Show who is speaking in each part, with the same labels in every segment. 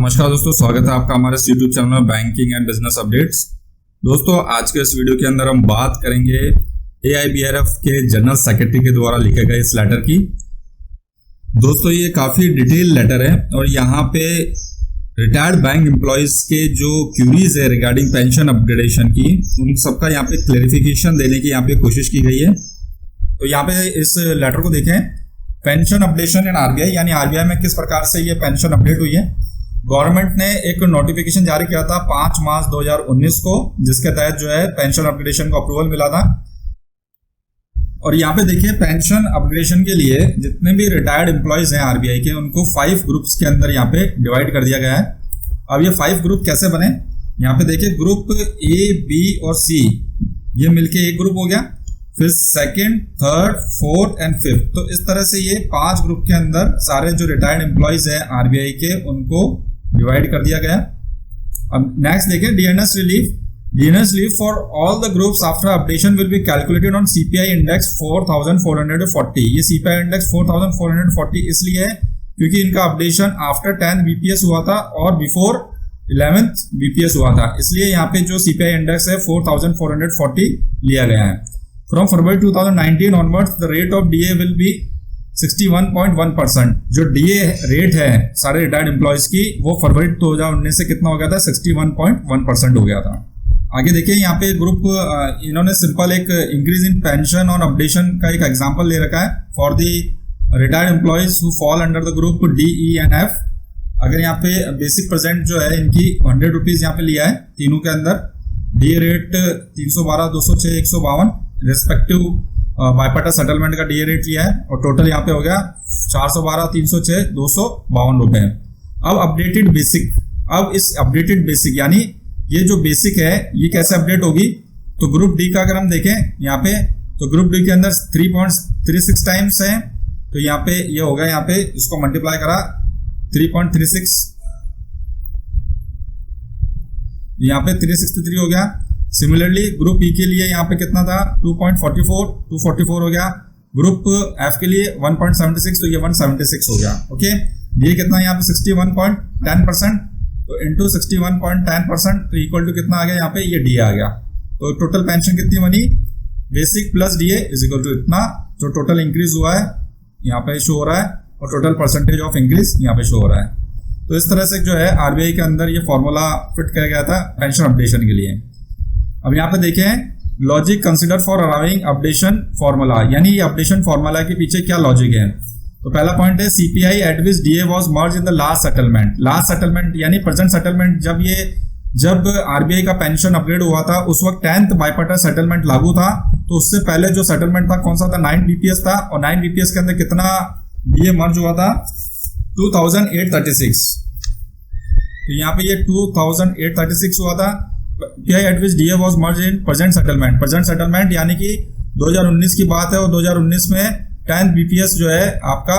Speaker 1: नमस्कार दोस्तों, स्वागत है आपका हमारे YouTube channel banking and business updates. दोस्तों, आज के इस वीडियो के अंदर हम बात करेंगे AIBRF के जनरल सेक्रेटरी के द्वारा लिखे गए इस लेटर की। दोस्तों, ये काफ़ी डिटेल लेटर है और यहाँ पे रिटायर्ड बैंक एम्प्लॉयज़ के जो क्यूरीज है रिगार्डिंग पेंशन अपग्रेडेशन की, उन सबका यहाँ पे क्लेरिफिकेशन देने की यहाँ पे कोशिश की गई है। तो यहाँ पे इस लेटर को देखें, पेंशन अपडेशन इन RBI, यानी RBI में किस प्रकार से ये पेंशन अपडेट हुई है। गवर्नमेंट ने एक नोटिफिकेशन जारी किया था 5 मार्च 2019 को, जिसके तहत जो है पेंशन अपग्रेडेशन को अप्रूवल मिला था। और यहाँ पे देखिए, पेंशन अपग्रेडेशन के लिए जितने भी रिटायर्ड एम्प्लॉयज हैं RBI के, उनको 5 ग्रुप्स के अंदर यहाँ पे डिवाइड कर दिया गया है। अब ये 5 ग्रुप कैसे बने, यहाँ पे देखिए, ग्रुप A, B और C ये मिलके एक ग्रुप हो गया, फिर second, third, fourth and fifth. तो इस तरह से ये 5 ग्रुप के अंदर सारे जो रिटायर्ड एम्प्लॉयज हैं RBI के, उनको डिवाइड कर दिया गया। अब नेक्स्ट देखिए, DNS relief for all the groups after updation will be calculated on CPI index 4440। ये CPI इंडेक्स 4440 इसलिए है क्योंकि इनका अपडेशन आफ्टर 10th BPS हुआ था और बिफोर 11th BPS हुआ था, इसलिए यहाँ पे जो CPI इंडेक्स है 4440 लिया गया है। From February 2019 onwards, the rate of DA will be 61.1%। जो DA रेट है सारे रिटायर्ड एम्प्लॉयज की, वो फरवरी 2019 से कितना हो गया था, 61.1% हो गया था। आगे देखिए, यहाँ पे ग्रुप इन्होंने सिंपल एक इंक्रीज इन पेंशन और अपडेशन का एक एग्जांपल ले रखा है for the retired employees who fall under the group D, E and F। अगर यहाँ पे बेसिक प्रेजेंट जो है इनकी 100 रुपीज यहाँ पे लिया है तीनों के अंदर। DA रेट 312, 206, 152 रेस्पेक्टिव बायपाटा सेटलमेंट का DA रेट लिया है और टोटल यहाँ पे हो गया 412, 306, 252 रुपए। अब अपडेटेड बेसिक, अब इस अपडेटेड बेसिक यानी ये जो बेसिक है ये कैसे अपडेट होगी, तो ग्रुप D का अगर हम देखें यहाँ पे, तो ग्रुप D के अंदर 3.36 टाइम्स है, तो यहाँ पे ये होगा, यहाँ पे इसको मल्टीप्लाई करा 3.36, यहाँ पे 363 हो गया। सिमिलरली ग्रुप E के लिए यहाँ पे कितना था, 2.44 हो गया। ग्रुप F के लिए 1.76, तो ये 176 हो गया। ओके, ये कितना यहाँ पे 61.10%, तो इंटू 61.10%, तो इक्वल टू कितना आ गया यहाँ पे, ये DA आ गया। तो टोटल पेंशन कितनी बनी, basic plus DA is equal to इतना, जो टोटल इंक्रीज हुआ है यहाँ पे शो हो रहा है और टोटल परसेंटेज ऑफ इंक्रीज यहाँ पे शो हो रहा है। तो इस तरह से जो है RBI के अंदर ये फॉर्मूला फिट किया गया था पेंशन अपडेशन के लिए। अब यहाँ पे देखें, logic consider for arriving updation formula, यानी ये अपडेशन फॉर्मूला के पीछे क्या लॉजिक है। तो पहला पॉइंट है, CPI eight which DA was merge in the last settlement. Last settlement यानी प्रेजेंट सेटलमेंट, जब RBI का पेंशन अपग्रेड हुआ था उस वक्त 10th बायपाटा सेटलमेंट लागू था। तो उससे पहले जो सेटलमेंट था कौन सा था, 9 BPS था, और 9 BPS के अंदर कितना DA मर्ज हुआ था, 2836। तो यहाँ पे ये 2836 हुआ था। CPI at which DA was merged in present settlement। present settlement यानी कि 2019 की बात है और 2019 में 10th BPS जो है आपका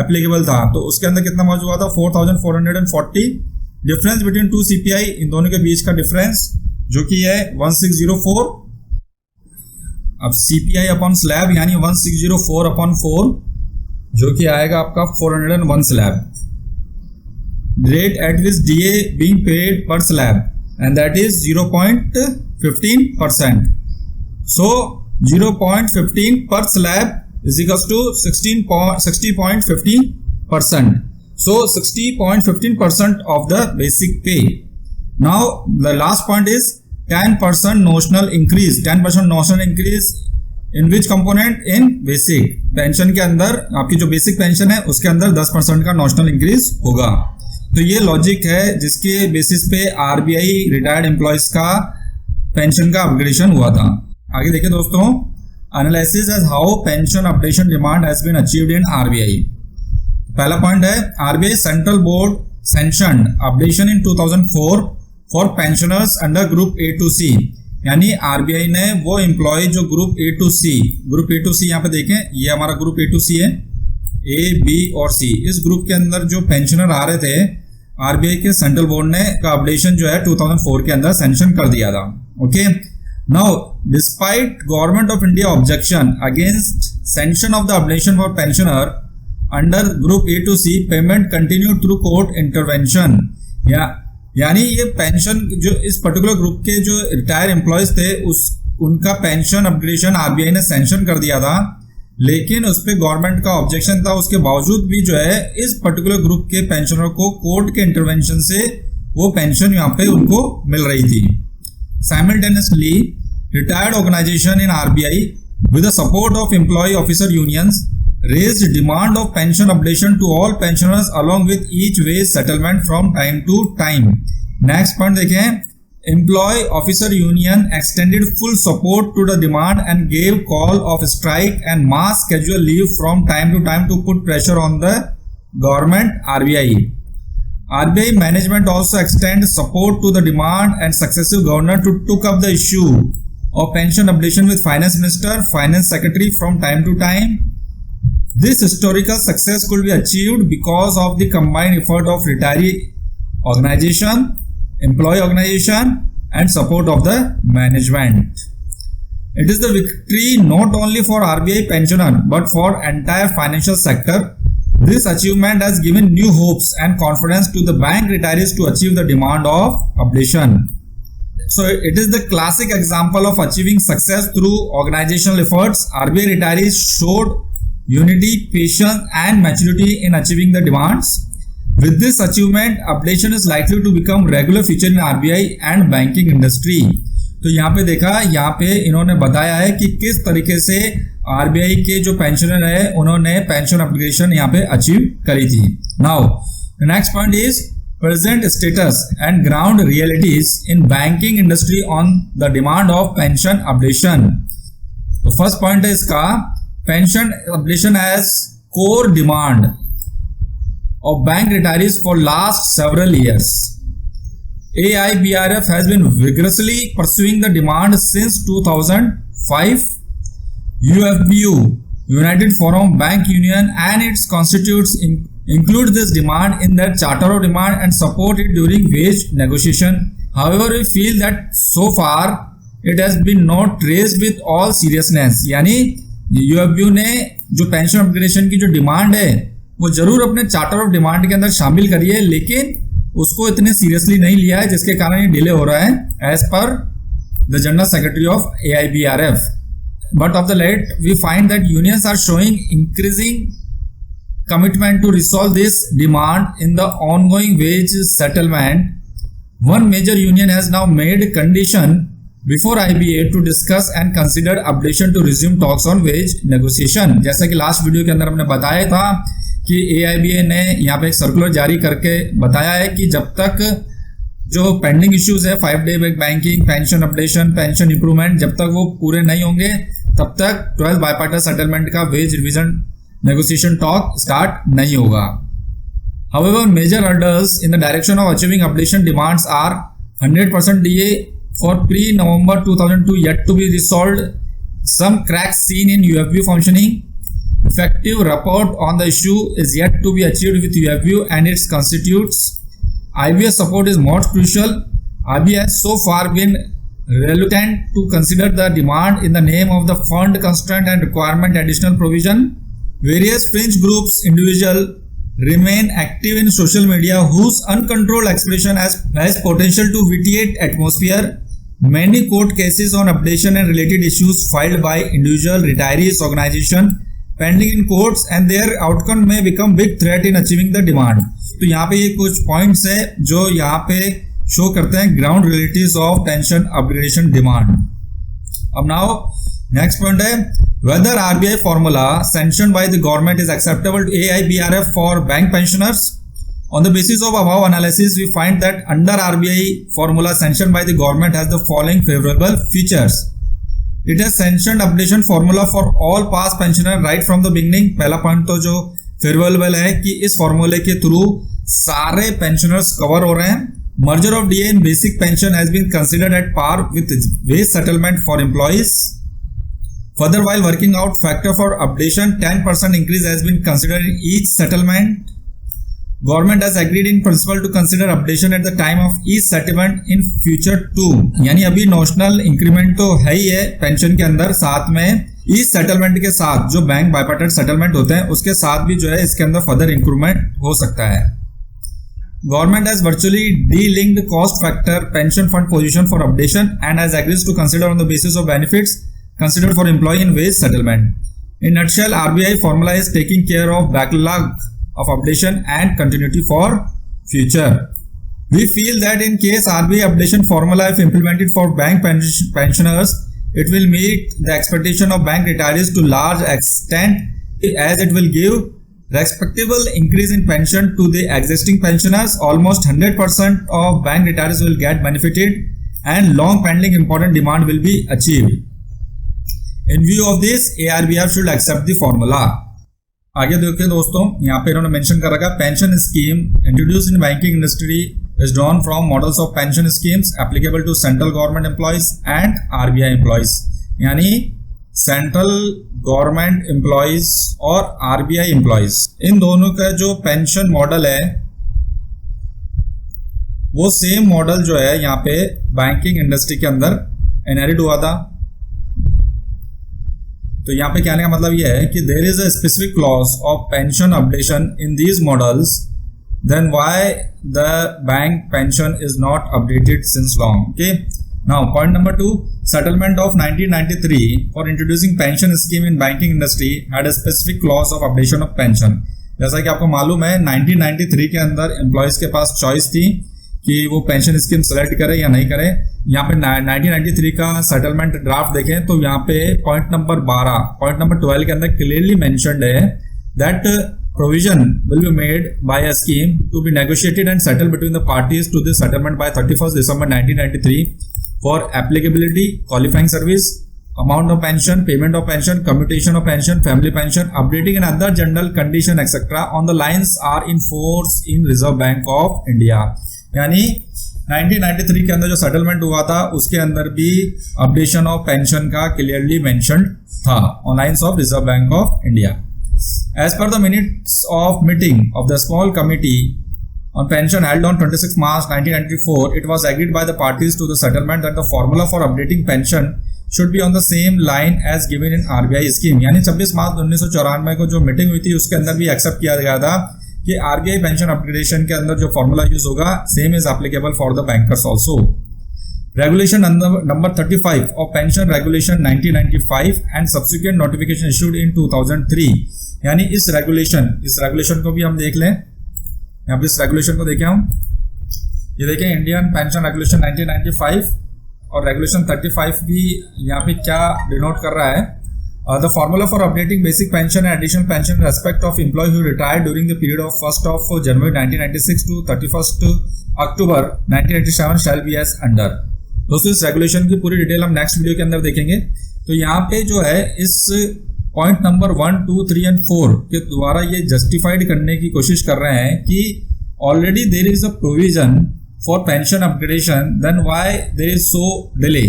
Speaker 1: एप्लीकेबल था, तो उसके अंदर कितना मर्ज हुआ था, 4440। डिफरेंस बिटवीन 2 CPI, इन दोनों के बीच का डिफरेंस जो कि है 1604। अब CPI अपॉन स्लैब यानी 1604 अपॉन 4, जो कि आएगा आपका 401 slab. Rate at which DA being paid पर slab and that is 0.15%. So 0.15 per slab is equals to 60.15%. So 60.15% of the basic pay. Now the last point is 10% notional increase. 10% notional increase in which component? In basic pension के अंदर आपकी जो basic pension है उसके अंदर 10% का notional increase होगा। तो ये लॉजिक है जिसके बेसिस पे RBI रिटायर्ड एम्प्लॉयज का पेंशन का अपग्रेडेशन हुआ था। आगे देखिए दोस्तों, analysis as how pension updation demand has been achieved in RBI। पहला पॉइंट है, RBI central board sanctioned updation in 2004 for pensioners under group A to C। यानी RBI ने वो एम्प्लॉय जो ग्रुप A to C यहाँ पे देखें, ये हमारा ग्रुप A to C है, A, B और C। इस ग्रुप के अंदर जो पेंशनर आ रहे थे, RBI के सेंट्रल बोर्ड ने का अपडेशन जो है 2004 के अंदर सैंक्शन कर दिया था। Okay, now despite government of India objection against sanction of the updation for pensioner, under group A to C payment continue through court intervention. यानी ये पेंशन जो इस पर्टिकुलर ग्रुप के जो रिटायर एम्प्लॉयज थे उनका पेंशन अपग्रेडेशन आरबीआई ने sanction कर दिया था, लेकिन उस पर गवर्नमेंट का ऑब्जेक्शन था। उसके बावजूद भी जो है इस पर्टिकुलर ग्रुप के पेंशनर को कोर्ट के इंटरवेंशन से वो पेंशन यहाँ पे उनको मिल रही थी। Simultaneously retired organisation in RBI with the support of employee officer unions raised demand of pension updation to all pensioners along with each wage settlement from time to time। Next point देखें, employee officer union extended full support to the demand and gave call of strike and mass casual leave from time to time to put pressure on the government RBI। RBI management also extended support to the demand and successive governor to took up the issue of pension updation with finance minister, finance secretary from time to time। This historical success could be achieved because of the combined effort of retiree organization, employee organization and support of the management। It is the victory not only for RBI pensioner but for entire financial sector। This achievement has given new hopes and confidence to the bank retirees to achieve the demand of updation। So it is the classic example of achieving success through organizational efforts। RBI retirees showed unity, patience and maturity in achieving the demands। With this achievement, updation is likely to become regular feature in RBI and banking industry। तो यहाँ पे देखा, यहाँ पे इन्होंने बताया है कि किस तरीके से आरबीआई के जो पेंशनर है उन्होंने पेंशन अपग्रेडेशन यहाँ पे अचीव करी थी। Now the next point is present status and ground realities in banking industry on the demand of pension updation. तो फर्स्ट पॉइंट है इसका, pension updation as core demand of bank retirees for last several years। AIBRF has been vigorously pursuing the demand since 2005। UFBU, United Forum Bank Union and its constituents include this demand in their charter of demand and support it during wage negotiation। However, we feel that so far it has been not raised with all seriousness। यानी UFBU ने जो pension upgradation की जो demand है वो जरूर अपने charter of demand के अंदर शामिल करी है, लेकिन उसको इतने सीरियसली नहीं लिया है, जिसके कारण ये डिले हो रहा है as per the general secretary of AIBRF। But of the late we find that unions are showing increasing commitment to resolve this demand in the ongoing wage settlement. One major union has now made condition before IBA to discuss and consider updation to resume talks on wage negotiation। जैसा कि last video के अंदर हमने बताया था कि AIBA ने यहाँ पे एक सर्कुलर जारी करके बताया है कि जब तक जो पेंडिंग इश्यूज है 5 day banking, pension updation, pension improvement, जब तक वो पूरे नहीं होंगे तब तक 12th बायपार्टिसन सेटलमेंट का wage revision negotiation talk start नहीं होगा। However, major hurdles in the direction of achieving updation demands are 100% DA for pre-November 2002 yet to be resolved, some cracks seen in UFBU functioning, effective rapport on the issue is yet to be achieved with UFBU and its constituents। IBA support is most crucial। IBA has so far been reluctant to consider the demand in the name of the fund constraint and requirement additional provision। Various fringe groups, individuals remain active in social media whose uncontrolled expression has potential to vitiate atmosphere। Many court cases on updation and related issues filed by individual retirees organization pending in courts and their outcome may become big threat in achieving the demand। तो यहाँ पे ये कुछ points है जो यहाँ पे show करते हैं ground realities of pension upgradation demand. अब नाउ नेक्स्ट पॉइंट है whether RBI formula sanctioned by the government is acceptable to AIBRF for bank pensioners। On the basis of above analysis, we find that under RBI formula sanctioned by the government has the following favorable features। It has sanctioned updation formula for all past pensioners right from the beginning। पहला point तो जो favourable है कि इस फॉर्मूले के through सारे pensioners cover हो रहे हैं। Merger of DA in basic pension has been considered at par with wage settlement for employees। Further, while working out factor for updation, 10% increase has been considered in each settlement। Government has agreed in principle to consider updation at the time of each settlement in future too। यानी अभी notional increment तो है ही है pension के अंदर, साथ में इस सेटलमेंट के साथ जो बैंक बाइपार्टाइट सेटलमेंट होते हैं उसके साथ भी जो है इसके अंदर फर्दर इंक्रूवमेंट हो सकता है। Government has virtually delinked cost factor pension fund position for updation and has agreed to consider on the basis of benefits considered for employee in wage settlement. In nutshell, RBI formula is taking care of backlog of updation and continuity for future. We feel that in case RBI updation formula if implemented for bank pensioners, it will meet the expectation of bank retirees to large extent as it will give respectable increase in pension to the existing pensioners. Almost 100% of bank retirees will get benefited and long pending important demand will be achieved. In view of this, ARBF should accept the formula. आगे देखिए दोस्तों, यहाँ पे इन्होंने mention कर रखा pension scheme introduced in banking industry is drawn from models of pension schemes applicable to central government employees and RBI employees. यानी central government employees और आरबीआई एम्प्लॉइज इन दोनों का जो पेंशन मॉडल है वो सेम मॉडल जो है यहाँ पे बैंकिंग इंडस्ट्री के अंदर इनहेरिट हुआ था। तो यहाँ पे कहने का मतलब ये है कि there is a specific clause of pension updation in these models, then why the bank pension is not updated since long. Okay, now point number 2, settlement of 1993 for introducing pension scheme in banking industry had a specific clause of updation of pension. जैसा कि आपको मालूम है 1993 के अंदर employees के पास choice थी कि वो पेंशन स्कीम सेलेक्ट करे या नहीं करे। यहाँ पे 1993 का सेटलमेंट ड्राफ्ट देखें तो यहाँ पे पॉइंट नंबर 12 के अंदर क्लियरली मेंशन्ड है that provision will be made by a scheme to be negotiated and settle between the parties to this settlement by 31 December 1993 for applicability, qualifying service, amount of pension, payment of pension, commutation of pension, family pension, updating and other general condition etc. on the lines are in force in Reserve Bank of India। यानी 1993 के अंदर जो settlement हुआ था उसके अंदर भी updation of pension का क्लियरली मेंशन्ड था on lines of Reserve Bank of India. As per the minutes of meeting of the small committee on pension held on 26 March 1994, it was agreed by the parties to the settlement that the formula for updating pension should be on the same line as given in RBI scheme। यानी 26 मार्च 1994 को जो meeting हुई थी उसके अंदर भी accept किया गया था कि आरबीआई पेंशन अपग्रेडेशन के अंदर जो फॉर्मूला यूज होगा same is applicable for the bankers also. Regulation number 35 of pension regulation 1995 and subsequent notification issued in 2003। यानी इस रेगुलेशन को भी हम देख लें। यहाँ पे इस रेगुलेशन को देखें हम, ये देखें इंडियन पेंशन रेगुलेशन 1995 और रेगुलेशन 35 भी यहाँ पे क्या डिनोट कर रहा है। The formula for updating basic pension and additional pension respect of employ who retired during the period of 1 January 1996 to 31 October 1987 shall be as under. दोस्तों इस रेगुलेशन की पूरी डिटेल हम नेक्स्ट वीडियो के अंदर देखेंगे। तो यहाँ पे जो है इस पॉइंट नंबर 1, 2, 3 एंड 4 के द्वारा ये जस्टिफाइड करने की कोशिश कर रहे हैं कि already there is a provision for pension upgradation, then why there is so delay.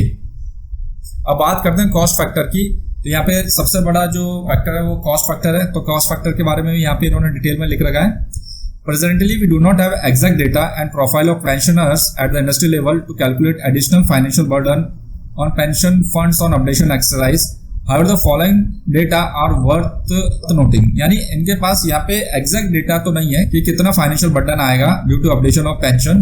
Speaker 1: अब बात करते हैं कॉस्ट फैक्टर की। तो यहाँ पे सबसे बड़ा जो फैक्टर है वो कॉस्ट फैक्टर है। तो कॉस्ट फैक्टर के बारे में भी यहाँ पे इन्होंने डिटेल में लिख रखा है। Presently we do not have exact data and profile of pensioners at the industry level to calculate additional financial burden on pension funds on updation exercise. However, the following data are worth noting। यानी इनके पास यहाँ पे exact data तो नहीं है कि कितना financial burden आएगा due to updation of pension,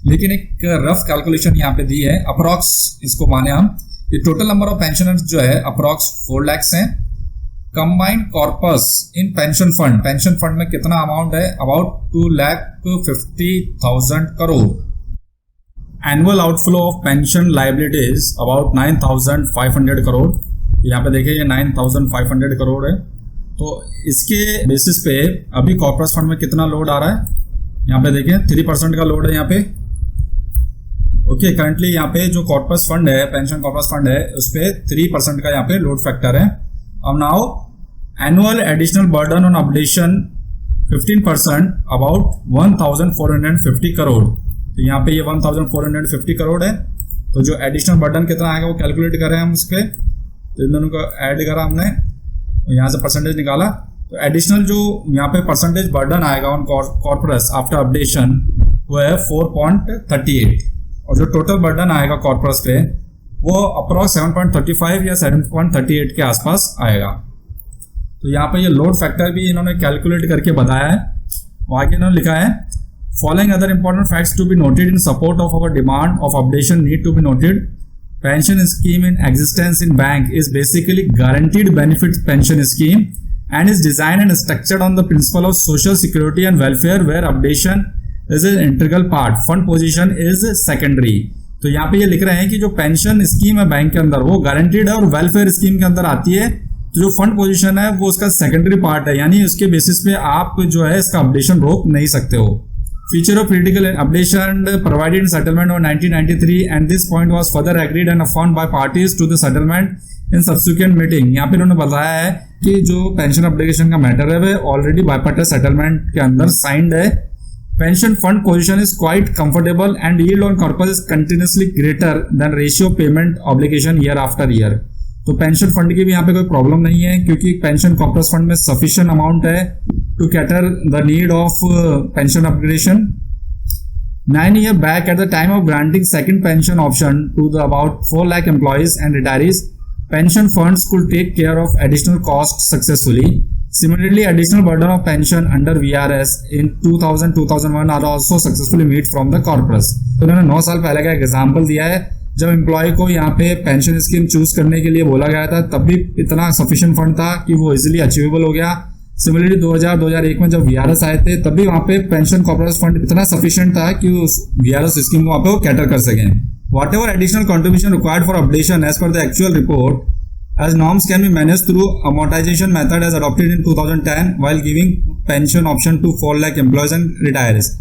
Speaker 1: लेकिन एक रफ कैलकुलेशन यहाँ पे दी है। अप्रॉक्स इसको माने हम कि टोटल नंबर ऑफ पेंशनर्स जो है अप्रॉक्स 4 लाख हैं। कंबाइंड कॉर्पस इन पेंशन फंड में कितना अमाउंट है, about 2,50,000 crore. Annual outflow of pension liabilities about 9,500 crore. यहाँ पे देखिए ये 9,500 करोड़ है। तो इसके बेसिस पे अभी कॉर्पोरेट फंड में कितना लोड आ रहा है, यहाँ पे देखिए 3% का लोड है यहाँ पे। ओके, करंटली यहाँ पे जो कॉर्पोरेट फंड है, पेंशन कॉर्पोरेट फंड है, उस पे 3% का यहाँ पे लोड फैक्टर है। अब now annual additional burden on updation 15% about 1,450 crore. तो यहाँ पे ये 1,450 करोड़ है। तो जो एडिशनल बर्डन कितना आएगा वो कैलकुलेट कर रहे हैं हम उस पर। तो इन दोनों को ऐड करा हमने, यहाँ से परसेंटेज निकाला। तो एडिशनल जो यहाँ पे परसेंटेज बर्डन आएगा ऑन कॉर्पोरेट्स आफ्टर अपडेशन वो है 4.38 और जो टोटल बर्डन आएगा कॉर्पोरेट्स पे वो अप्रॉक्स 7.35 या 7.38 के आसपास आएगा। तो यहाँ पे ये लोड फैक्टर भी इन्होंने कैलकुलेट करके बताया है। आगे इन्होंने लिखा है following other important facts to be noted in support of our demand of updation need to be noted. Pension scheme in existence in bank is basically guaranteed benefit pension scheme and is designed and structured on the principle of social security and welfare where updation is an integral part. Fund position is secondary. तो यहाँ पे ये लिख रहे हैं कि जो pension scheme है बैंक के अंदर वो गारंटीड है और वेलफेयर स्कीम के अंदर आती है। तो जो फंड पोजीशन है वो उसका सेकेंडरी पार्ट है, यानी उसके बेसिस पे आप जो है इसका अपडेशन रोक नहीं सकते हो। Feature of critical updation provided in settlement of 1993 and this point was further agreed and affirmed by parties to the settlement in subsequent meeting। यहाँ पे उन्होंने बताया है कि जो पेंशन अपडेशन का मैटर है वो ऑलरेडी बाइपार्टिस सेटलमेंट के अंदर साइंड है। Pension fund position is quite comfortable and yield on corpus is continuously greater than ratio payment obligation year after year. तो पेंशन फंड की भी यहाँ पे कोई प्रॉब्लम नहीं है क्योंकि पेंशन कॉर्पस फंड में सफिशिएंट अमाउंट है to cater the need of pension upgradation. 9 years back at the time of granting second pension option to the about 4 lakh employees and retirees, pension funds could take care of additional costs successfully. Similarly, additional burden of pension under VRS in 2000-2001 are also successfully met from the corpus. तो उन्होंने 9 साल पहले का example दिया है जब employ को यहाँ पे पेंशन स्कीम चूज करने के लिए बोला गया था, तब भी इतना सफिशिएंट फंड था कि वो इजिली अचीवेबल हो गया। सिमिलरली 2000-2001 में जब वीआरएस आए थे तब भी वहाँ पे पेंशन कॉर्पोरेट फंड इतना सफिशिएंट था कि उस वीआरएस स्कीम को वहाँ पे वो कैटर कर सकें। Whatever additional contribution required for updation as per the actual report as norms can be manage through amortisation method as adopted in 2010 while giving pension option to 4 lakh employees and retirees.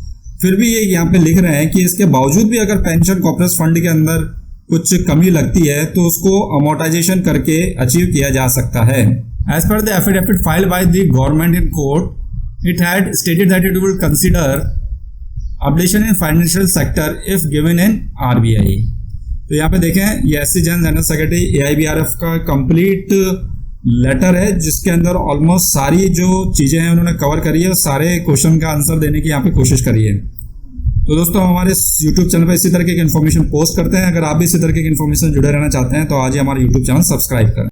Speaker 1: फिर भी ये यहाँ पे लिख रहे हैं कि इसके बावजूद भी अगर पेंशन कॉर्पोरेट फंड के अंदर कुछ कमी लगती है तो उसको अमोर्टाइजेशन करके अचीव किया जा सकता है। As per the affidavit filed by the government in court, it had stated that it would consider updation in financial sector if given in RBI। तो यहाँ पे देखें ये SC Jain general secretary AIBRF का कंप्लीट लेटर है जिसके अंदर almost सारी जो चीजें हैं उन्होंने कवर करी है और सारे क्वेश्चन का आंसर देने की यहाँ पे कोशिश करी है। तो दोस्तों हमारे YouTube चैनल पर इसी तरह की इन्फॉर्मेशन पोस्ट करते हैं। अगर आप भी इसी तरह की इन्फॉर्मेशन जुड़े रहना चाहते हैं तो आज ही हमारे YouTube चैनल सब्सक्राइब करें।